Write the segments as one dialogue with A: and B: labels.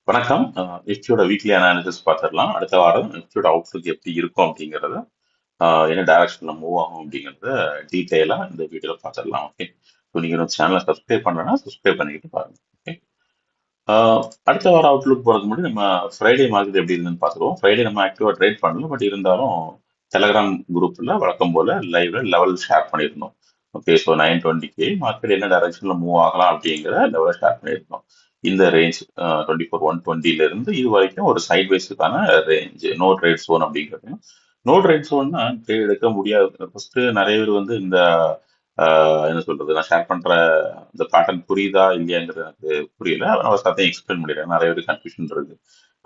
A: வணக்கம். நிஃப்டியோட weekly analysis பார்த்துடலாம். அடுத்த வாரம் நிஃப்டியோட அவுட்லுக் எப்படி இருக்கும் அப்படிங்கிறத, என்ன டைரக்ஷன்ல மூவ் ஆகும் அப்படிங்கிறத டீட்டெயிலா இந்த வீடியோல பார்த்துடலாம். ஓகே. ஸோ நீங்க நம்ம சேனலை சப்ஸ்கிரைப் பண்ணனா சப்ஸ்கிரைப் பண்ணிக்கிட்டு பாருங்க. ஓகே. அடுத்த வாரம் அவுட்லுக் போறதுக்கு முன்னாடி நம்ம ஃப்ரைடே மார்க்கெட் எப்படி இருந்துன்னு பார்த்துருவோம். ஃப்ரைடே நம்ம ஆக்டிவா ட்ரேட் பண்ணல, பட் இருந்தாலும் டெலகிராம் குரூப்ல வழக்கம் போல லைவ்ல லெவல் ஷேர் பண்ணியிருந்தோம். ஓகே. ஸோ 920K மார்க்கெட் என்ன டைரக்ஷன்ல மூவ் ஆகலாம் அப்படிங்கிற லெவலை ஷேர் பண்ணியிருந்தோம். இந்த ரேஞ்ச் 24,120 இருந்து இது வரைக்கும் ஒரு சைட்வேஸுக்கான ரேஞ்ச் நோ ட்ரேட் ஜோன் அப்படிங்கிறது. நோ ட்ரேட் ஜோன்னா ட்ரேட் எடுக்க முடியாது. ஃபர்ஸ்ட் நிறைய பேர் வந்து இந்த என்ன சொல்றது, நான் ஷேர் பண்ற இந்த பேட்டர்ன் புரியுதா இல்லையாங்கிறது எனக்கு புரியல. நான் சத்தையும் எக்ஸ்பிளைன் பண்ணிடுறேன். நிறைய பேருக்கு கன்ஃபியூஷன் இருக்கு.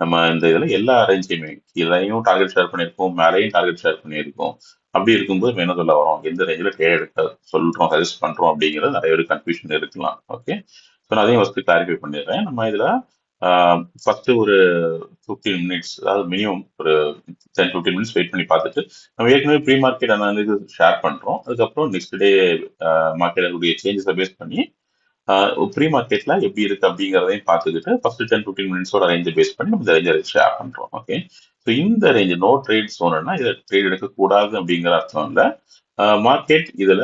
A: நம்ம இந்த இதுல எல்லா ரேஞ்சையுமே கீழையும் டார்கெட் ஷேர் பண்ணியிருக்கோம், மேலேயும் டார்கெட் ஷேர் பண்ணியிருக்கோம். அப்படி இருக்கும்போது நம்ம என்ன சொல்ல வரோம், எந்த ரேஞ்சில் ட்ரேட் எடுக்க சொல்றோம், சஜஸ்ட் பண்றோம் அப்படிங்கிறது நிறைய பேருக்கு கன்ஃபியூஷன் இருக்கலாம். ஓகே. ஸோ நான் அதையும் ஃபர்ஸ்ட் கிளாரிஃபை பண்ணிடுறேன். நம்ம இதுல ஃபர்ஸ்ட் ஒரு 15 மினிட்ஸ், அதாவது மினிமம் ஒரு 10-15 மினிட்ஸ் வெயிட் பண்ணி பார்த்துட்டு, நம்ம ஏற்கனவே ப்ரீ மார்க்கெட் அனாலிசிஸ் ஷேர் பண்றோம். அதுக்கப்புறம் நெக்ஸ்ட் டே மார்க்கெட்டுடைய சேஞ்சஸை பேஸ் பண்ணி ப்ரீ மார்க்கெட்ல எப்படி இருக்கு அப்படிங்கிறதையும் பார்த்துக்கிட்டு ஃபர்ஸ்ட் 10-15 மினிட்ஸோட ரேஞ்சை பேஸ் பண்ணி நம்ம இந்த ரேஞ்சை ஷேர் பண்றோம். ஓகே. ஸோ இந்த ரேஞ்ச் நோ ட்ரேட் ஜோன்னா இதை ட்ரேட் எடுக்கக்கூடாது அப்படிங்கிற அர்த்தம் இல்லை. மார்க்கெட் இதுல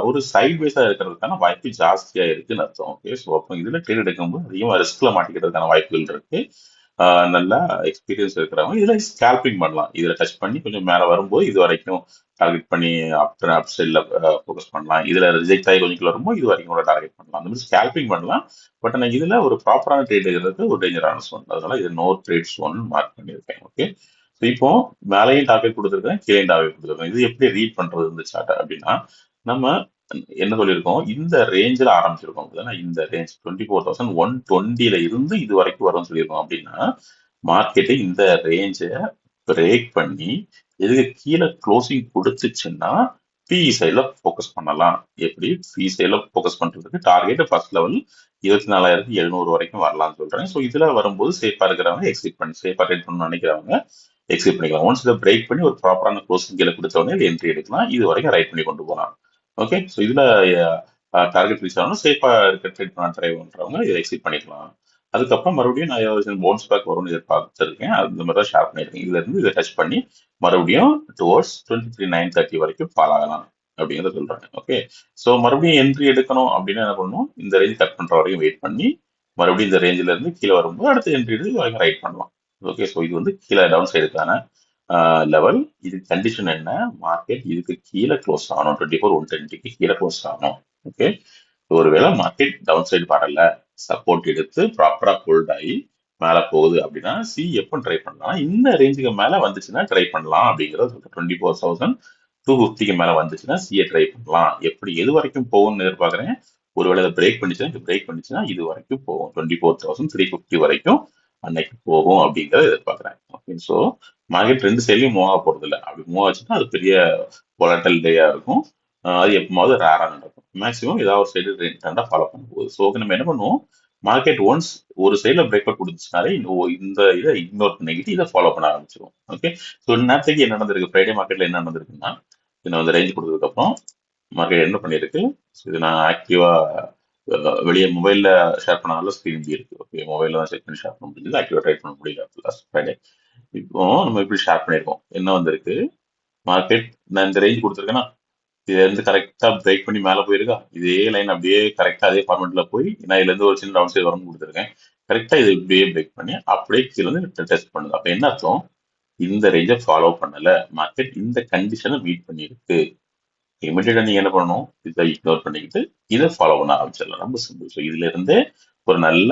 A: ஒரு சைட்வேஸா இருக்கிறதுக்கான வாய்ப்பு ஜாஸ்தியா இருக்குன்னு அர்த்தம். ஓகே. ஸோ அப்போ இதுல ட்ரேட் எடுக்கும்போது அதிகமாக ரிஸ்க்ல மாட்டிக்கிறதுக்கான வாய்ப்புகள் இருக்கு. நல்லா எக்ஸ்பீரியன்ஸ் இருக்கிறவங்க இதுல ஸ்கேல்பிங் பண்ணலாம். இதுல டச் பண்ணி கொஞ்சம் மேல வரும்போது இது வரைக்கும் டார்கெட் பண்ணி அப் சைட்ல ஃபோக்கஸ் பண்ணலாம். இதுல ரிஜெக்ட் ஆகி கொஞ்சம் வரும்போது இது வரைக்கும் கூட டார்கெட் பண்ணலாம். அந்த மாதிரி ஸ்கேல்பிங் பண்ணலாம். பட் நான் இதுல ஒரு ப்ராப்பரான ட்ரேட் எடுக்கிறது ஒரு டேஞ்சரான ஒன். அதனால இது நோ ட்ரேட் ஒன் மார்க் பண்ணியிருக்கேன். ஓகே. ஸோ இப்போ மேலையும் டார்கெட் கொடுத்துருக்கேன், கீழே டார்கெட் கொடுத்துருக்கேன். இது எப்படி ரீட் பண்றது இந்த சார்ட் அப்படின்னா, நம்ம என்ன சொல்லியிருக்கோம், இந்த ரேஞ்சில் ஆரம்பிச்சிருக்கோம். இந்த ரேஞ்ச் 24,120 இருந்து இது வரைக்கும் வரும்னு சொல்லியிருக்கோம். அப்படின்னா மார்க்கெட்டு இந்த ரேஞ்சை பிரேக் பண்ணி இதுக்கு கீழே க்ளோசிங் கொடுத்துச்சுன்னா பிஇ சைடில் ஃபோக்கஸ் பண்ணலாம். எப்படி பிஇ சைடில் ஃபோக்கஸ் பண்றதுக்கு டார்கெட் ஃபர்ஸ்ட் லெவல் 24,700 வரைக்கும் வரலாம்னு சொல்றேன். ஸோ இதுல வரும்போது சேஃபா இருக்கிறவங்க எக்ஸிட் பண்ணி சேஃபா ட்ரேட் பண்ணணும்னு நினைக்கிறவங்க எக்ஸிட் பண்ணிக்கலாம். ஒன்ஸ் இதை பிரேக் பண்ணி ஒரு ப்ராப்பரான க்ளோசிங் கீழே கொடுத்தவொடனே என்ட்ரி எடுக்கலாம். இது வரைக்கும் ரைட் பண்ணி கொண்டு போகலாம். ஓகே. ஸோ இதுல டார்கெட் ரீச் ஆகணும், சேஃபா இருக்க ட்ரேட் பண்ண ட்ரை பண்றவங்க இதை எக்ஸிட் பண்ணிக்கலாம். அதுக்கப்புறம் மறுபடியும் நான் பவுன்ஸ் பேக் வரும்னு எதிர்பார்த்துருக்கேன். அந்த மாதிரி தான் ஷேர் பண்ணியிருக்கேன். இதுல இருந்து இதை டச் பண்ணி மறுபடியும் டுவர்ட்ஸ் 23,930 வரைக்கும் ஃபால் ஆகலாம் அப்படிங்கிறத சொல்றாங்க. ஓகே. ஸோ மறுபடியும் என்ட்ரி எடுக்கணும் அப்படின்னா என்ன பண்ணணும், இந்த ரேஞ்ச் கட் பண்ற வரைக்கும் வெயிட் பண்ணி மறுபடியும் இந்த ரேஞ்சில இருந்து கீழே வரும்போது அடுத்த என்ட்ரி எடுத்து இது வரைக்கும் ரைட் பண்ணலாம். ஓகே. ஸோ இது வந்து கீழே டவுன் சைடுக்கான லெவல். இது கண்டிஷன் என்ன, மார்க்கெட் இதுக்கு கீழே க்ளோஸ் ஆகணும், 24,120க்கு கீழே க்ளோஸ் ஆகணும். ஓகே. ஒருவேளை மார்க்கெட் டவுன் சைடு வரல, சப்போர்ட் எடுத்து ப்ராப்பரா ஹோல்ட் ஆகி மேல போகுது அப்படின்னா சி எப்போ ட்ரை பண்ணலாம், இந்த ரேஞ்சுக்கு மேல வந்துச்சுன்னா ட்ரை பண்ணலாம் அப்படிங்கிறது 24,250க்கு மேல வந்துச்சுன்னா சிஏ ட்ரை பண்ணலாம். எப்படி எது வரைக்கும் போகும்னு எதிர்பார்க்குறேன். ஒருவேளை இதை பிரேக் பண்ணிச்சுன்னா இது வரைக்கும் போகும், 24,350 வரைக்கும் அன்னைக்கு போகும் அப்படிங்கறத எதிர்பார்க்குறேன். ஓகே. ஸோ மார்க்கெட் ரெண்டு சைட்லையும் மூவ் ஆக போறது இல்லை. அப்படி மூவ் ஆச்சுன்னா அது பெரிய volatile டேயா இருக்கும். அது எப்போவாவது ரேரா நடக்கும். மேக்ஸிமம் ஏதாவது ஒரு சைடு ட்ரெண்டா ஃபாலோ பண்ண போகுது. ஸோ நம்ம என்ன பண்ணுவோம், மார்க்கெட் ஒன்ஸ் ஒரு சைடில் பிரேக் அவுட் கொடுத்துச்சுனாலே இந்த இதை இக்னோர் பண்ணிக்கிட்டு இதை ஃபாலோ பண்ண ஆரம்பிச்சிருவோம். ஓகே. ஸோ நேரத்துக்கு என்ன நடந்திருக்கு, ஃப்ரைடே மார்க்கெட்ல என்ன நடந்திருக்குன்னா, நான் வந்து ரேஞ்ச் கொடுத்ததுக்கு அப்புறம் மார்க்கெட் என்ன பண்ணிருக்கு, இது நான் ஆக்டிவா வெளியே மொபைல்ல ஷேர் பண்ணாலும் ஸ்க்ரீன் இப்படி இருக்கு. ஓகே. மொபைல்ல தான் செக் பண்ணி ஷேர் பண்ண முடியுது, ஆக்டிவா ட்ரை பண்ண முடியல லாஸ்ட் ஃப்ரைடே. இப்போ நம்ம இப்படி ஷேர் பண்ணியிருக்கோம். என்ன வந்திருக்கு, மார்க்கெட் நான் இந்த ரேஞ்ச் கொடுத்துருக்கேன்னா இதுல இருந்து கரெக்டா பிரேக் பண்ணி மேல போயிருக்கா, இதே லைன் அப்படியே கரெக்டா அதே ஃபார்மெட்ல போய் நான் இதுல இருந்து ஒரு சின்ன டவுன் சைடு வரும்னு கொடுத்துருக்கேன். கரெக்டா இது இப்படியே பிரேக் பண்ணி அப்படியே கீழே வந்து டெஸ்ட் பண்ணுது. அப்ப என்ன அர்த்தம், இந்த ரேஞ்சை ஃபாலோ பண்ணல, மார்க்கெட் இந்த கண்டிஷனை மீட் பண்ணிருக்கு. இமிடியேட்டா நீங்க என்ன பண்ணணும், இதை இக்னோர் பண்ணிக்கிட்டு இதை ஃபாலோ பண்ண ஆரம்பிச்சிடலாம். ரொம்ப சிம்பிள். ஸோ இதுல இருந்தே ஒரு நல்ல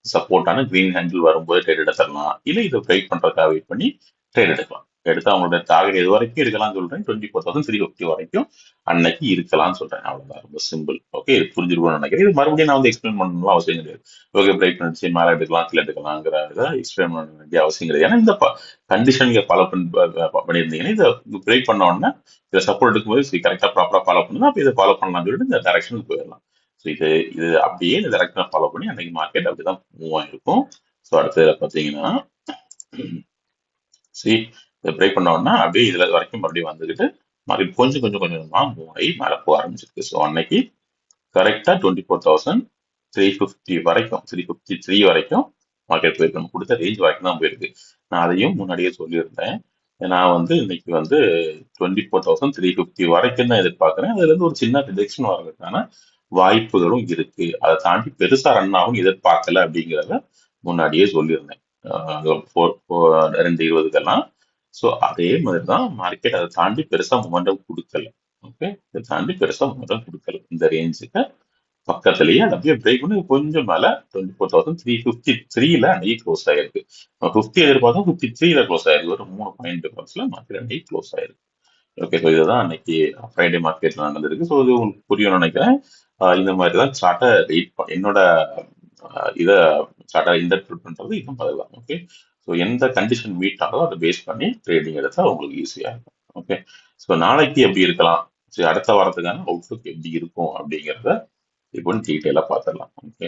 A: சப்போர்ட்டான கிரீன் ஹேண்டில் வரும்போது ட்ரேட் எடுத்துடலாம். இல்லை இதை பிரேக் பண்றதுக்காக வெயிட் பண்ணி ட்ரேட் எடுக்கலாம். எடுத்து அவங்களோட டார்கெட் எது வரைக்கும் இருக்கலாம் சொல்றேன், 24,350 வரைக்கும் அன்னைக்கு இருக்கலாம்னு சொல்றேன். அவ்வளவுதான், ரொம்ப சிம்பிள். ஓகே. இது புரிஞ்சிருக்கும்னு நினைக்கிறேன். இது மறுபடியும் நான் வந்து எக்ஸ்பிளைன் பண்ணணும் அவசியம் கிடையாது. ஓகே, பிரேக் பண்ணிச்சு மேலே எடுக்கலாம் கீழே எடுக்கலாங்கிற இதை எக்ஸ்பிளைன் பண்ண வேண்டிய அவசியம் கிடையாது. ஏன்னா இந்த கண்டிஷன் நீங்க ஃபாலோ பண்ணியிருந்தீங்கன்னா இதை பிரேக் பண்ண உடனே இதை சப்போர்ட் எடுக்கும்போது கரெக்டா ப்ராப்பரா ஃபாலோ பண்ணணும். அப்போ இதை ஃபாலோ பண்ணலாம்னு சொல்லிட்டு இந்த டைரக்ஷனுக்கு போயிடலாம். ஸோ இது இது அப்படியே இந்த டைரக்ஷனை ஃபாலோ பண்ணி அன்னைக்கு மார்க்கெட் அப்படிதான் மூவ் ஆயிருக்கும். ஸோ அடுத்ததுல பார்த்தீங்கன்னா சி இதை பிரேக் பண்ண உடனே அப்படியே இதுல வரைக்கும் மறுபடியும் வந்துகிட்டு மார்க்கெட் கொஞ்சம் கொஞ்சம் கொஞ்சம் கொஞ்சமா மூவ் ஆகி மேலே போக ஆரம்பிச்சிருக்கு. ஸோ அன்னைக்கு கரெக்டா 24,350 வரைக்கும், 353 வரைக்கும் மார்க்கெட் போயிருக்கு. நம்ம கொடுத்த ரேஞ்ச் வரைக்கும் தான் போயிருக்கு. நான் அதையும் முன்னாடியே சொல்லியிருந்தேன். நான் வந்து இன்னைக்கு வந்து 24,350 வரைக்கும் தான் எதிர்பார்க்கிறேன். அதுல இருந்து ஒரு சின்ன ரிஜெக்ஷன் வர்றதுக்கான வாய்ப்புகளும் இருக்கு. அதை தாண்டி பெருசா ரன் ஆகும் எதிர்பார்க்கல அப்படிங்கிறத முன்னாடியே சொல்லியிருந்தேன். 2:20க்கெல்லாம். ஸோ அதே மாதிரி தான் மார்க்கெட் அதை தாண்டி பெருசா மொமெண்டம் கொடுக்கல. ஓகே, இதை தாண்டி பெருசா மொமெண்டம் கொடுக்கல. இந்த ரேஞ்சுக்கு பக்கத்துலயே அது அப்படியே பிரேக் பண்ணி கொஞ்சம் மேல 24,353ல அன்னைக்கு க்ளோஸ் ஆயிருக்கு. 50 எதிர்பார்த்தோம், 53ல க்ளோஸ் ஆயிருக்கு. ஒரு 3 பாயிண்ட் டிஃபரன்ஸ்ல மார்க்கெட் அன்னைக்கு க்ளோஸ் ஆயிருக்கு. ஓகே, ஸோ இதுதான் அன்னைக்கு ஃப்ரைடே மார்க்கெட்ல நடந்திருக்கு. ஸோ இது உங்களுக்கு புரியும்னு நினைக்கிறேன். இந்த மாதிரி தான் சார்ட்டை என்னோட இதை சார்ட்டை இன்டர்பிரட் பண்றது இந்த மாதிரி தான். ஓகே, ஸோ எந்த கண்டிஷன் மீட் ஆகுதோ அதை பேஸ் பண்ணி ட்ரேடிங் எடுத்தா உங்களுக்கு ஈஸியா இருக்கும். ஓகே, ஸோ நாளைக்கு எப்படி இருக்கலாம், சரி அடுத்த வாரத்துக்கான அவுட்லுக் எப்படி இருக்கும் அப்படிங்கிறத இப்போ டீட்டெயிலா பார்த்துடலாம். ஓகே,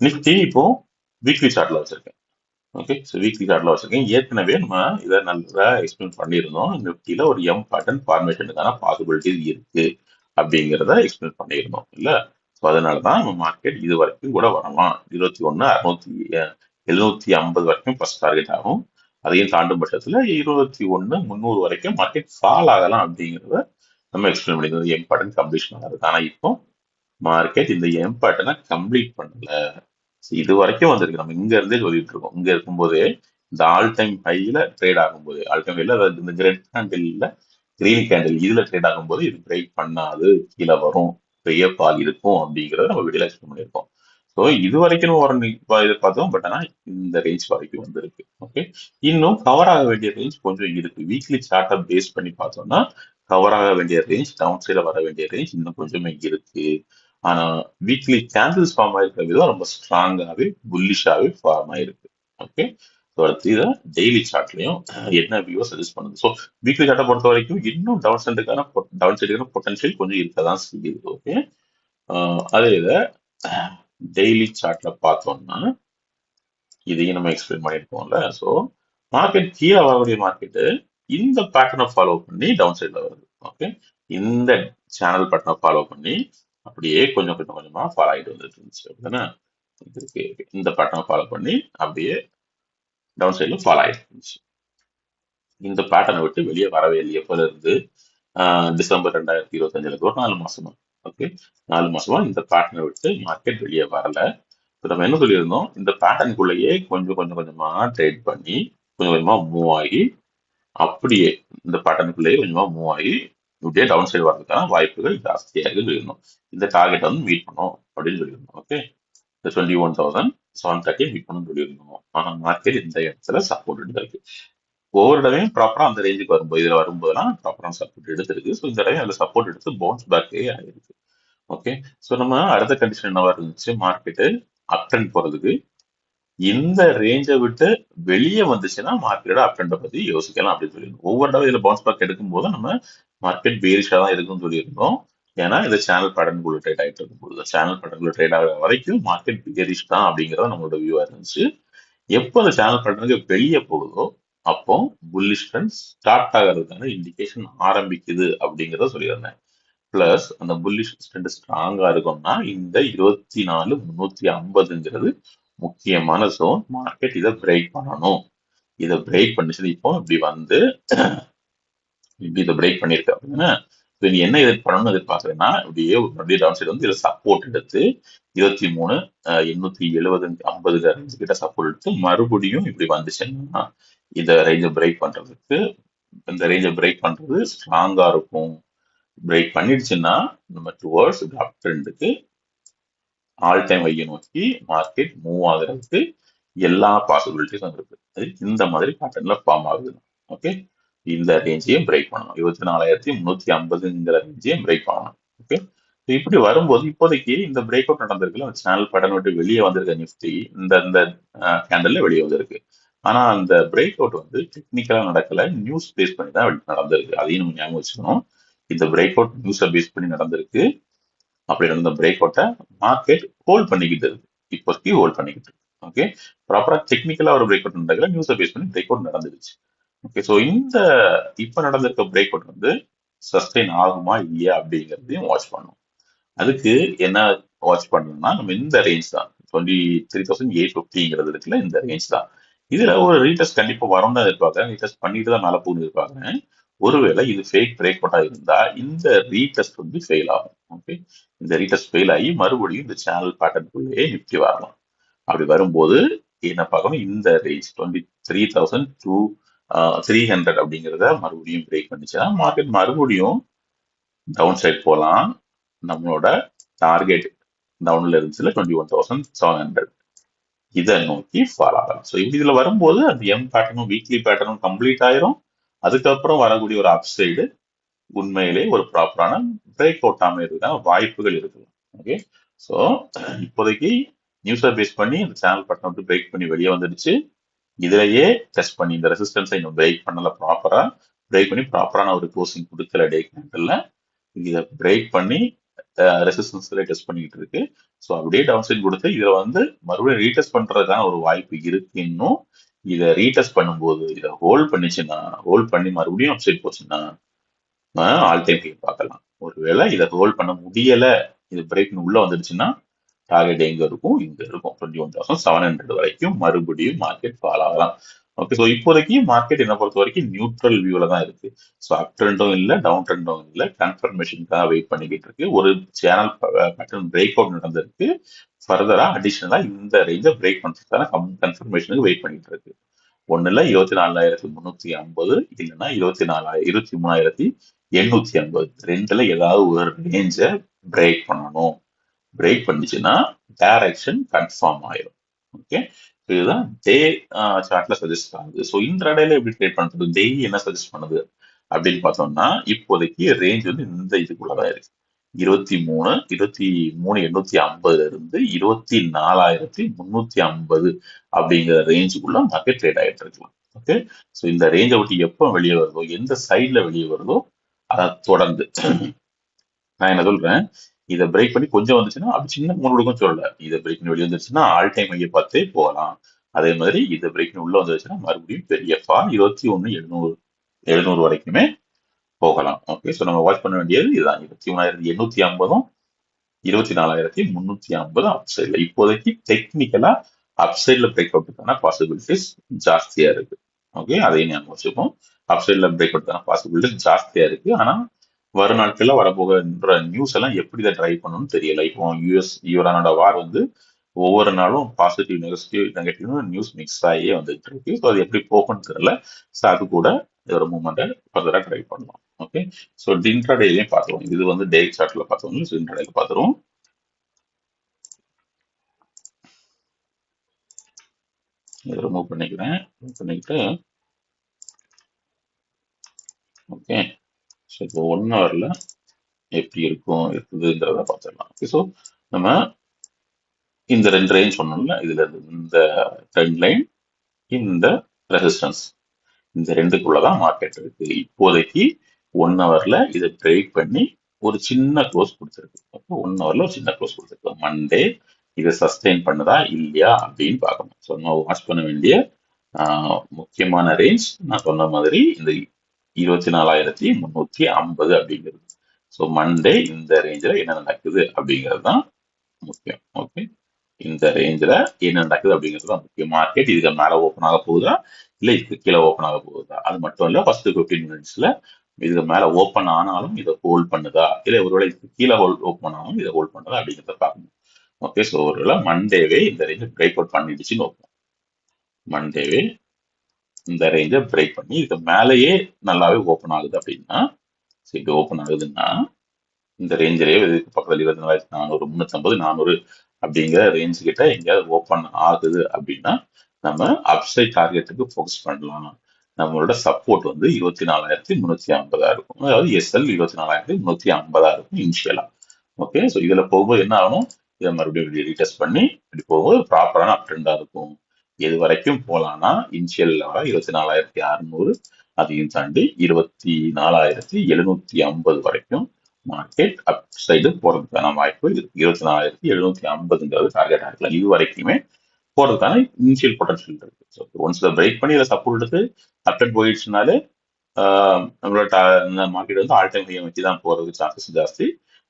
A: நிஃப்டி இப்போ வீக்லி சார்ட்ல வச்சிருக்கேன். ஓகே, ஸோ வீக்லி சார்ட்ல வச்சிருக்கேன். ஏற்கனவே நம்ம இதை நல்லா எக்ஸ்பிளைன் பண்ணியிருந்தோம். நிஃப்டியில ஒரு எம் பேட்டர்ன் ஃபார்மேஷனுக்கான பாசிபிலிட்டிஸ் இருக்கு அப்படிங்கிறத எக்ஸ்பிளைன் பண்ணியிருந்தோம் இல்ல. ஸோ அதனாலதான் நம்ம மார்க்கெட் இது வரைக்கும் கூட வரலாம். 21,750 வரைக்கும் ஃபர்ஸ்ட் டார்கெட் ஆகும். அதையும் தாண்டும் பட்சத்துல 21,300 வரைக்கும் மார்க்கெட் ஃபால் ஆகலாம் அப்படிங்கிறத நம்ம எக்ஸ்பிளைன் பண்ணியிருந்தோம். எம் பேட்டர்ன் கம்ப்ளீஷன் ஆகிறது. ஆனா இப்போ மார்க்கெட் இந்த எம் பேட்டர்னை கம்ப்ளீட் பண்ணல. இது வரைக்கும் வந்திருக்கு. நம்ம இங்க இருந்தே சொல்லிட்டு இருக்கோம். இங்க இருக்கும்போதே இந்த ஆல் டைம் ஹைல ட்ரேட் ஆகும்போது, ஆல் டைம் ஹைல இந்த ரெட் கேண்டில் கிரீன் கேண்டில் இதுல ட்ரேட் ஆகும்போது இது பிரேக் பண்ணாது, கீழே வரும், பெரிய பால் இருக்கும் அப்படிங்கறத நம்ம வீடியோல எக்ஸ்பிளைன் பண்ணியிருக்கோம். ஸோ இது வரைக்கும் ஒரு எதிர்பார்த்தோம். பட் ஆனா இந்த ரேஞ்ச் வரைக்கும் வந்திருக்கு. ஓகே, இன்னும் கவர் ஆக வேண்டிய ரேஞ்ச் கொஞ்சம் இருக்கு. வீக்லி சார்ட்டை பேஸ் பண்ணி பார்த்தோம்னா கவர் ஆக வேண்டிய ரேஞ்ச், டவுன் சைட வர வேண்டிய ரேஞ்ச் இன்னும் கொஞ்சமே இருக்கு. ஆனா வீக்லி கேண்டில்ஸ் ஃபார்ம் ஆயிருக்கிற விதம் ரொம்ப ஸ்ட்ராங்காவே புல்லிஷாவே ஃபார்ம் ஆயிருக்கு. ஓகே, ஸோ அடுத்து இதை டெய்லி சார்ட்லயும் என்ன வியூ சஜஸ்ட் பண்ணுது. ஸோ வீக்லி சார்ட்டை பொறுத்த வரைக்கும் இன்னும் டவுன் சைடுக்கான பொட்டன்ஷியல் கொஞ்சம் இருக்கதான் செய்யுது. ஓகே, அதே இதை டெய்லி சார்ட்ல பார்த்தோம்னா இதையும் நம்ம எக்ஸ்பிளைன் பண்ணியிருக்கோம்ல. ஸோ மார்க்கெட் கீழே வரக்கூடிய மார்க்கெட்டு இந்த பேட்டர்னை ஃபாலோ பண்ணி டவுன் சைட்ல வருது. ஓகே, இந்த சேனல் பேட்டர்னை ஃபாலோ பண்ணி அப்படியே கொஞ்சம் கொஞ்சம் கொஞ்சமா ஃபாலோ ஆகிட்டு வந்துட்டு இருந்துச்சு அப்படின்னா இந்த பேட்டர்னை ஃபாலோ பண்ணி அப்படியே டவுன் சைட்ல ஃபாலோ ஆகிட்டு இருந்துச்சு. இந்த பேட்டர்னை விட்டு வெளியே வரவே இல்லை. எப்போல இருந்து டிசம்பர் 2025 ஒரு 4 மாசமா. ஓகே, 4 மாசமா இந்த பேட்டர்னை விட்டு மார்க்கெட் வெளியே வரல. நம்ம என்ன சொல்லியிருந்தோம், இந்த பேட்டர்னுக்குள்ளேயே கொஞ்சம் கொஞ்சம் கொஞ்சமா ட்ரேட் பண்ணி கொஞ்சம் கொஞ்சமா மூவ் ஆகி அப்படியே இந்த பேட்டர்னுக்குள்ளேயே கொஞ்சமா மூவ் ஆகி இப்படியே டவுன் சைடு வர்றதுக்கான வாய்ப்புகள் ஜாஸ்தியா இருக்குன்னு சொல்லியிருந்தோம். இந்த டார்கெட் வந்து மீட் பண்ணோம் அப்படின்னு சொல்லியிருந்தோம். ஓகே, இந்த 21,730 மீட் பண்ணணும்னு சொல்லியிருந்தோம். ஆனா மார்க்கெட் இந்த இடத்துல சப்போர்ட் எடுத்திருக்கு. ஒவ்வொரு தடவையும் ப்ராப்பரா அந்த ரேஞ்சுக்கு வரும்போது, இதுல வரும்போதெல்லாம் ப்ராப்பரா சப்போர்ட் எடுத்திருக்கு. ஸோ இந்த தடவை அதுல சப்போர்ட் எடுத்து பவுன்ஸ் பேக்கே ஆயிருக்கு. ஓகே, ஸோ நம்ம அடுத்த கண்டிஷன் என்னவா இருந்துச்சு, மார்க்கெட்டு அப் ட்ரெண்ட் போறதுக்கு இந்த ரேஞ்சை விட்டு வெளியே வந்துச்சுன்னா மார்க்கெட்டோட அப் ட்ரெண்டை பத்தி யோசிக்கலாம் அப்படின்னு சொல்லியிருந்தோம். ஒவ்வொரு தடவை இதுல பவுன்ஸ் பேக் எடுக்கும் போது நம்ம மார்க்கெட் பேரிஷா தான் இருக்குன்னு சொல்லியிருந்தோம். ஏன்னா இந்த சேனல் பேட்டர்னுக்குள்ள ட்ரேட் ஆகிட்டு இருக்கும்போது, சேனல் பேட்டர்னுக்குள்ள ட்ரேட் ஆகிற வரைக்கும் மார்க்கெட் பேரிஷ் தான் அப்படிங்கறது நம்மளோட வியூவா இருந்துச்சு. எப்போ அந்த சேனல் பேட்டர்னுக்கு வெளியே போகுதோ அப்போ புல்லிஷ் ட்ரெண்ட் ஸ்டார்ட் ஆகிறதுக்கான இண்டிகேஷன் ஆரம்பிக்குது அப்படிங்கிறத சொல்லியிருந்தேன். பிளஸ் அந்த புல்லிஷ் ட்ரெண்ட் ஸ்ட்ராங்கா இருக்கும்னா இந்த 24,350ங்கிறது முக்கியமான ஜோன். மார்க்கெட் இதை பிரேக் பண்ணணும். இதை பிரேக் பண்ணிச்சு இப்போ இப்படி வந்து இப்படி இதை பிரேக் பண்ணிருக்கு அப்படின்னா நீ என்ன பண்ணணும்னு எதிர்பார்க்கறேன்னா அப்படியே டவுன் சைடு வந்து இதுல சப்போர்ட் எடுத்து 23,870 ரேஞ்ச் கிட்ட சப்போர்ட் எடுத்து மறுபடியும் இப்படி வந்துச்சுன்னா இந்த ரேஞ்சை பிரேக் பண்றதுக்கு இந்த ரேஞ்சை பிரேக் பண்றது ஸ்ட்ராங்கா இருக்கும். பிரேக் பண்ணிடுச்சுன்னா நம்ம டுவர்ட்ஸ் அப் ட்ரெண்டுக்கு ஆல் டைம் ஐயை நோக்கி மார்க்கெட் மூவ் ஆகுறதுக்கு எல்லா பாசிபிலிட்டிஸும் இருக்கு. இந்த மாதிரி பேட்டர்ன்ல ஃபார்ம் ஆகுது. ஓகே, இந்த ரேஞ்சையும் பிரேக் பண்ணணும். 24,350ங்கிற ரேஞ்சையும் பிரேக் பண்ணணும். ஓகே, இப்படி வரும்போது இப்போதைக்கு இந்த பிரேக் அவுட் நடந்திருக்குல்ல, சேனல் பேட்டர்ன் விட்டு வெளியே வந்திருக்க நிஃப்டி இந்த இந்த கேண்டல்ல வெளியே வந்திருக்கு. ஆனா அந்த பிரேக் அவுட் வந்து டெக்னிக்கலா நடக்கல, நியூஸ் பேஸ் பண்ணி தான் நடந்திருக்கு. அதையும் நம்ம ஞாபகம் வச்சுக்கணும். இந்த பிரேக் அவுட் நியூஸை பேஸ் பண்ணி நடந்திருக்கு. அப்படி நடந்த பிரேக் அவுட்டை மார்க்கெட் ஹோல்ட் பண்ணிக்கிட்டு இருக்கு. இப்போதைக்கு ஹோல்ட் பண்ணிக்கிட்டு இருக்கு. ஓகே, ப்ராப்பரா டெக்னிக்கலா ஒரு பிரேக் அவுட் நடக்கல, நியூஸை பேஸ் பண்ணி பிரேக் அவுட் நடந்துருச்சு. ஓகே, ஸோ இந்த இப்ப நடந்திருக்க பிரேக் அவுட் வந்து சஸ்டெயின் ஆகுமா இல்லையா அப்படிங்கிறதையும் வாட்ச் பண்ணணும். அதுக்கு என்ன வாட்ச் பண்ணணும்னா நம்ம இந்த ரேஞ்ச் தான் 23,850 இருக்குல்ல, இந்த ரேஞ்ச் தான். இதுல ஒரு ரீடெஸ்ட் கண்டிப்பா வரும் தான் எதிர்பார்க்கறேன். ரீடெஸ்ட் பண்ணிட்டு தான் மேல போகும்னு எதிர்பார்க்கறேன். ஒருவேளை இது ஃபேக் பிரேக் அவுட்டா இருந்தா இந்த ரீடெஸ்ட் வந்து ஃபெயில் ஆகும். ஓகே, இந்த ரீடெஸ்ட் ஃபெயில் ஆகி மறுபடியும் இந்த சேனல் பேட்டர்னுக்குள்ளேயே நிஃப்டி வரலாம். அப்படி வரும்போது என்ன பார்க்கணும், இந்த ரேஞ்ச் 23,300 அப்படிங்கிறத மறுபடியும் பிரேக் பண்ணிச்சுன்னா மார்க்கெட் மறுபடியும் டவுன் சைட் போகலாம். நம்மளோட டார்கெட் டவுன்ல இருந்துச்சுல 21,700 இதை நோக்கி ஃபால் ஆகலாம். ஸோ இப்படி இதுல வரும்போது அந்த எம் பேட்டர்னும் வீக்லி பேட்டர்னும் கம்ப்ளீட் ஆயிரும். அதுக்கப்புறம் வரக்கூடிய ஒரு அப்சைடு உண்மையிலே ஒரு ப்ராப்பரான பிரேக் அவுட் அமைறதுக்கான வாய்ப்புகள் இருக்கு. ஓகே, ஸோ இப்போதைக்கு நியூஸை பேஸ் பண்ணி இந்த சேனல் பட்டன் வந்து பிரேக் பண்ணி வெளியே வந்துடுச்சு. இதுலயே டெஸ்ட் பண்ணி இந்த ரெசிஸ்டன்ஸை இன்னும் பிரேக் பண்ணல, ப்ராப்பரா பிரேக் பண்ணி ப்ராப்பரான ஒரு க்ளோசிங் கொடுக்கல டே கேண்டல்ல. இதை பிரேக் பண்ணி ரெசிஸ்டன்ஸ்ல டெஸ்ட் பண்ணிக்கிட்டு இருக்கு. ஸோ அப்படியே டவுன் சைட் கொடுத்து இதுல வந்து மறுபடியும் ரீடெஸ்ட் பண்றதுக்கான ஒரு வாய்ப்பு இருக்கு. இன்னும் இதை ரீடெஸ்ட் பண்ணும்போது இதை ஹோல்ட் பண்ணிச்சுன்னா, ஹோல்ட் பண்ணி மறுபடியும் அப்சைட் போச்சுன்னா ஆல் டைம் ஹை பார்க்கலாம். ஒருவேளை இதை ஹோல்ட் பண்ண முடியல, இது பிரேக் உள்ள வந்துடுச்சுன்னா டார்கெட் எங்க இருக்கும், இங்க இருக்கும் 21,700 வரைக்கும் மறுபடியும் மார்க்கெட் ஃபால் ஆகலாம். ஓகே, ஸோ இப்போதைக்கு மார்க்கெட் என்ன பொறுத்த வரைக்கும் நியூட்ரல் வியூல தான் இருக்கு. ஸோ அப் ட்ரெண்டும் இல்லை, டவுன் ட்ரெண்டும் இல்லை, கன்ஃபர்மேஷனுக்காக வெயிட் பண்ணிக்கிட்டு இருக்கு. ஒரு சேனல் பேட்டர்ன் பிரேக் அவுட் நடந்திருக்கு. ஃபர்தரா அடிஷனலா இந்த ரேஞ்சை பிரேக் பண்றதுக்கான கன்ஃபர்மேஷனுக்கு வெயிட் பண்ணிட்டு இருக்கு. ஒண்ணுல 24,350, இல்லைன்னா 23,850, ரெண்டுல ஏதாவது ஒரு ரேஞ்சை பிரேக் பண்ணணும். பிரேக் பண்ணிச்சுன்னா டைரக்ஷன் கன்ஃபார்ம் ஆயிரும். ஓகே, இதுதான் டே சார்ட்ல சஜஸ்ட் ஆகுது. ஸோ இன்ட்ராடேல எப்படி ட்ரேட் பண்றது, டெய்லி என்ன சஜஸ்ட் பண்ணுது அப்படின்னு பார்த்தோம்னா, இப்போதைக்கு ரேஞ்ச் வந்து இந்த இதுக்குள்ளதான் இருக்கு. 23,850 இருந்து 24,350 அப்படிங்கிற ரேஞ்சுக்குள்ள மார்க்கெட் ட்ரேட் ஆகிட்டு இருக்கலாம். ஓகே, ஸோ இந்த ரேஞ்சை விட்டு எப்போ வெளியே வருதோ, எந்த சைட்ல வெளியே வருதோ அதை தொடர்ந்து நான் என்ன சொல்றேன், இதை பிரேக் பண்ணி கொஞ்சம் வந்துச்சுன்னா அப்படி சின்ன மூணுக்கும் சொல்லல, இதை பிரேக் பண்ணி வெளியே வந்துருச்சுன்னா ஆல் டைம் ஐய பார்த்தே போகலாம். அதே மாதிரி இதை பிரேக் பண்ணி உள்ள வந்துருச்சுன்னா மறுபடியும் பெரிய ஃபால் 21,700 வரைக்குமே போகலாம். ஓகே, ஸோ நம்ம வாட்ச் பண்ண வேண்டியது இதுதான். 21,850, 24,350 அப்சைட்ல. இப்போதைக்கு டெக்னிக்கலா அப்சைட்ல பிரேக் அவுட்டுக்கான பாசிபிலிட்டிஸ் ஜாஸ்தியா இருக்கு. ஓகே, அதையும் ஞாபகம் வச்சுப்போம். அப்சைட்ல பிரேக் அவுட்டுக்கான பாசிபிலிட்டிஸ் ஜாஸ்தியா இருக்கு. ஆனா வரும் நாட்கள்ல வரப்போகின்ற நியூஸ் எல்லாம் எப்படி இதை ட்ரைவ் பண்ணணும்னு தெரியல. இப்போ யூஎஸ் ஈரானோட வார் வந்து ஒவ்வொரு நாளும் பாசிட்டிவ் நெகட்டிவ் நியூஸ் மிக்ஸ் ஆகியே வந்துட்டு இருக்கு. ஸோ அது எப்படி போகும்னு தெரியல. ஸோ அது கூட ஒரு மூமெண்ட்டை ஃபர்தரா ட்ரை பண்ணலாம். ஓகே, ஸோ இன்ட்ராடேலையும் பார்த்துருவோம். இது வந்து டே சார்ட்ல பார்த்தோம், ஸோ இன்ட்ராடேல பார்த்துருவோம். இதை ரிமூவ் பண்ணிக்கிறேன். பண்ணிக்கிட்டு ஓகே, ஸோ இப்போ 1 ஹவர்ல எப்படி இருக்குதுங்கிறத பார்த்துடலாம். ஓகே, ஸோ நம்ம இந்த ரெண்டு ரேஞ்ச் சொன்னோம்ல, இதுல இந்த ட்ரெண்ட் லைன், இந்த ரெசிஸ்டன்ஸ், இந்த ரெண்டுக்குள்ளதான் மார்க்கெட் இருக்கு. இப்போதைக்கு 1 ஹவர்ல இதை பிரேக் பண்ணி ஒரு சின்ன க்ளோஸ் கொடுத்துருக்கு. அப்போ 1 ஹவர்ல ஒரு சின்ன க்ளோஸ் கொடுத்துருக்கு. மண்டே இதை சஸ்டெயின் பண்ணுதா இல்லையா அப்படின்னு பார்க்கணும். ஸோ நம்ம வாட்ச் பண்ண வேண்டிய முக்கியமான ரேஞ்ச் நான் சொன்ன மாதிரி இந்த 24,350 அப்படிங்கிறது. ஸோ மண்டே இந்த ரேஞ்சில் என்ன நடக்குது அப்படிங்கிறது தான் முக்கியம். ஓகே, இந்த ரேஞ்சில் என்ன நடக்குது அப்படிங்கிறது தான் முக்கியம். மார்க்கெட் இதுக்கு மேலே ஓப்பன் ஆக போகுதா இல்லை இதுக்கு கீழே ஓப்பன் ஆக போகுதா, அது மட்டும் இல்லை ஃபர்ஸ்ட் 15 மினிட்ஸ்ல இதுக்கு மேலே ஓப்பன் ஆனாலும் இதை ஹோல்ட் பண்ணுதா, இல்லை ஒருவேளை இதுக்கு கீழே ஓப்பன் ஆனாலும் இதை ஹோல்ட் பண்ணுதா அப்படிங்கிறத பார்க்கணும். ஓகே, ஸோ ஒருவேளை மண்டேவே இந்த ரேஞ்சை பிரேக் அவுட் பண்ணிடுச்சுன்னு வைப்போம். மண்டேவே இந்த ரேஞ்சை பிரேக் பண்ணி இதுக்கு மேலேயே நல்லாவே ஓப்பன் ஆகுது அப்படின்னா, இது ஓப்பன் ஆகுதுன்னா இந்த ரேஞ்சிலேயே இதுக்கு பக்கத்தில் 24,400, 350, 400 அப்படிங்கிற ரேஞ்ச் கிட்ட எங்கேயாவது ஓப்பன் ஆகுது அப்படின்னா நம்ம அப்சைட் டார்கெட்டுக்கு ஃபோக்கஸ் பண்ணலாம். நம்மளோட சப்போர்ட் வந்து 24,350 இருக்கும். அதாவது எஸ்எல் 24,350 இருக்கும் இனிஷியலா. ஓகே, ஸோ இதுல போகும்போது என்ன ஆகணும், இதை மறுபடியும் ரீடெஸ்ட் பண்ணி இப்படி போகும்போது ப்ராப்பரான அப் ட்ரெண்டா இருக்கும். எது வரைக்கும் போகலாம்னா இனிஷியல் லெவலா 24,600, அதையும் தாண்டி 24,750 வரைக்கும் மார்க்கெட் அப் சைடு போறதுக்கான வாய்ப்பு இருக்கு. 24,750 டார்கெட் இருக்கலாம். இது வரைக்குமே போறதுக்கான இனிஷியல் பொட்டன்ஷியல் இருக்கு. ஸோ ஒன்ஸ் இதை பிரேக் பண்ணி இதை சப்போர்ட் எடுத்து அப்டேட் போயிடுச்சுனாலே நம்மளோட மார்க்கெட் வந்து ஆல் டைம் ஹை வச்சு தான் போறதுக்கு சான்சஸ் ஜாஸ்தி.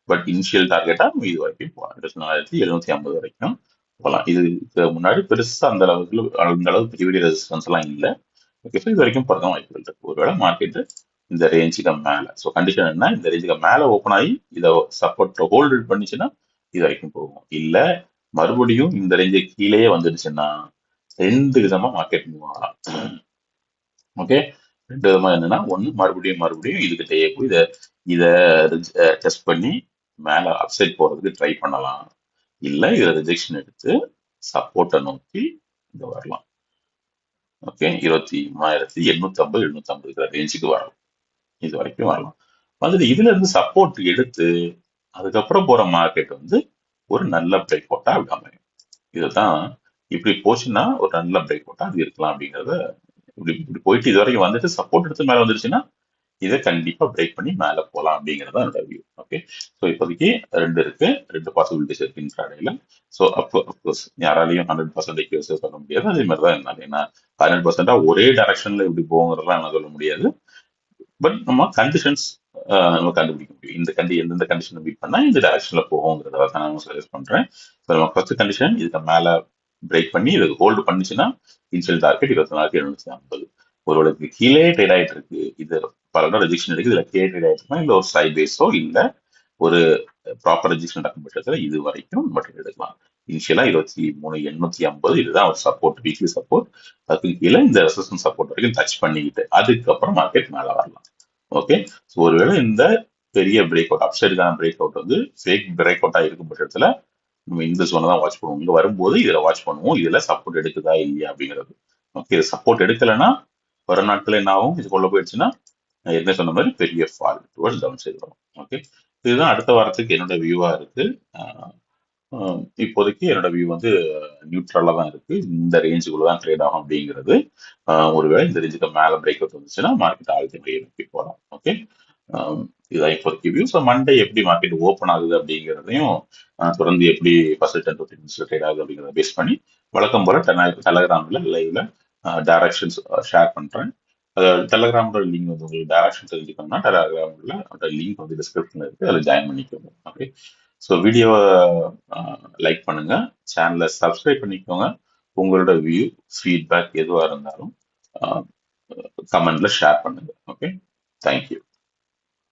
A: பட் இனிஷியல் டார்கெட்டா இது வரைக்கும் போகலாம், 24,750 வரைக்கும் போகலாம். இதுக்கு முன்னாடி பெருசா அந்த அளவுக்கு பெரிய பெரிய ரெசிஸ்டன்ஸ் எல்லாம் இல்லை. ஓகே, ஸோ இது வரைக்கும் போறதும் வாய்ப்புகள் இருக்கு. ஒருவேளை மார்க்கெட் இந்த ரேஞ்சுக்கு மேல, ஸோ கண்டிஷன் என்ன, இந்த ரேஞ்சுக்கு மேல ஓப்பன் ஆகி இதை சப்போர்ட் ஹோல்டு பண்ணிச்சுன்னா இது வரைக்கும் போகும். இல்ல மறுபடியும் இந்த ரேஞ்சு கீழேயே வந்துடுச்சுன்னா ரெண்டு விதமா மார்க்கெட் மூவ் ஆகலாம். ஓகே, ரெண்டு விதமா என்னன்னா, ஒண்ணு மறுபடியும் மறுபடியும் இதுகிட்டயே போய் இதை டெஸ்ட் பண்ணி மேல அப்சைட் போறதுக்கு ட்ரை பண்ணலாம். இல்ல இதை ரிஜெக்ஷன் எடுத்து சப்போர்ட்டை நோக்கி இங்க வரலாம். ஓகே, 23,850 750 ரேஞ்சுக்கு வரலாம். இது வரைக்கும் வரலாம். வந்துட்டு இதுல இருந்து சப்போர்ட் எடுத்து அதுக்கப்புறம் போற மார்க்கெட் வந்து ஒரு நல்ல பிரேக் அவுட்டா அப்படி அமையும். இதுதான் இப்படி போச்சுன்னா ஒரு நல்ல பிரேக் அவுட்டா அது இருக்கலாம் அப்படிங்கறத, இப்படி இப்படி போயிட்டு இது வரைக்கும் வந்துட்டு சப்போர்ட் எடுத்து மேல வந்துருச்சுன்னா இதை கண்டிப்பா பிரேக் பண்ணி மேல போலாம் அப்படிங்கறத என்னோட வியூ. ஓகே, ஸோ இப்போதைக்கு ரெண்டு இருக்கு, ரெண்டு பாசிபிலிட்டிஸ் இருக்கு இன்ட்ராடேல. ஸோ அப்கோர்ஸ் யாராலையும் 100% accuracy சொல்ல முடியாது. அதே மாதிரி தான் என்னால, ஏன்னா 100% ஒரே டைரக்ஷன்ல இப்படி போகுங்கிறதெல்லாம் என்ன சொல்ல முடியாது. பட் நம்ம கண்டிஷன்ஸ் நம்ம கண்டுபிடிக்க முடியும். எந்தெந்த கண்டிஷனை மீட் பண்ணா இந்த டைரக்ஷன்ல போகுங்கிறத தான் நான் சஜஸ்ட் பண்றேன். ஸோ நம்ம ஃபர்ஸ்ட் கண்டிஷன் இதுக்கு மேல பிரேக் பண்ணி இதுக்கு ஹோல்டு பண்ணுச்சுன்னா இனிஷியல் டார்கெட் 24,750. ஒருவேளை இதுக்கு கீழே ட்ரேட் ஆயிட்டு இருக்கு, இது பல இடம் ரெஜெக்ஷன் எடுக்குது, இதுல கீழே ட்ரேட் ஆயிட்டு இருக்கா, இல்ல ஒரு சைட் பேஸோ இல்ல ஒரு ப்ராப்பர் ரெஜிஸ்டர் நடக்கும் பட்சத்துல இது வரைக்கும் நம்ம ட்ரேட் எடுக்கலாம். இனிஷியலா 23,850 இதுதான் ஒரு சப்போர்ட், வீக்லி சப்போர்ட். அதுக்கு கீழே இந்த ரெசிஸ்டன்ஸ் சப்போர்ட் வரைக்கும் டச் பண்ணிக்கிட்டு அதுக்கப்புறம் மார்க்கெட் மேல வரலாம். ஓகே, ஸோ ஒருவேளை இந்த பெரிய பிரேக் அவுட், அப்சைடுக்கான பிரேக் அவுட் வந்து ஃபேக் பிரேக் அவுட்டா இருக்கும் பட்சத்துல நம்ம இந்த ஜோனை தான் வாட்ச் பண்ணுவோம். இங்க வரும்போது இதுல வாட்ச் பண்ணுவோம், இதுல சப்போர்ட் எடுக்குதா இல்லையா அப்படிங்கிறது. ஓகே, இது சப்போர்ட் எடுக்கலைன்னா வர நாட்கள் என்ன ஆகும், இதுக்குள்ள போயிடுச்சுன்னா நான் ஏற்கனவே சொன்ன மாதிரி பெரிய ஃபால் டுவர்ட்ஸ் டவுன் சைடு வரும். ஓகே, இதுதான் அடுத்த வாரத்துக்கு என்னோட வியூவா இருக்கு. இப்போதைக்கு என்னோட வியூ வந்து நியூட்ரலா தான் இருக்கு. இந்த ரேஞ்சுக்குள்ள தான் ட்ரேட் ஆகும் அப்படிங்கிறது. ஒருவேளை இந்த ரேஞ்சுக்கு மேல பிரேக் அவுட் வந்துச்சுன்னா மார்க்கெட் ஆல்ரெடி நோக்கி போகலாம். ஓகே, இதுதான் இப்போதைக்கு வியூ. ஸோ மண்டே எப்படி மார்க்கெட் ஓப்பன் ஆகுது அப்படிங்கிறதையும் தொடர்ந்து எப்படி ஃபர்ஸ்ட் 10 to 15 மினிட்ஸ்ல ட்ரேட் ஆகுது அப்படிங்கிறத பேஸ் பண்ணி வழக்கம் போல டெலகிராம்ல லைவ்ல டைரக்ஷன்ஸ் ஷேர் பண்றேன். டெலகிராமோட லிங்க் வந்து உங்களுக்கு டைரக்ஷன் தெரிஞ்சுக்கணும்னா டெலகிராம்ல அதோட லிங்க் வந்து டிஸ்கிரிப்ஷன்ல இருக்கு, அதில் ஜாயின் பண்ணிக்கோங்க. ஓகே, ஸோ வீடியோவை லைக் பண்ணுங்க, சேனலை சப்ஸ்கிரைப் பண்ணிக்கோங்க. உங்களோட வியூ ஃபீட்பேக் எதுவாக இருந்தாலும் கமெண்ட்ல ஷேர் பண்ணுங்க. Okay, thank you.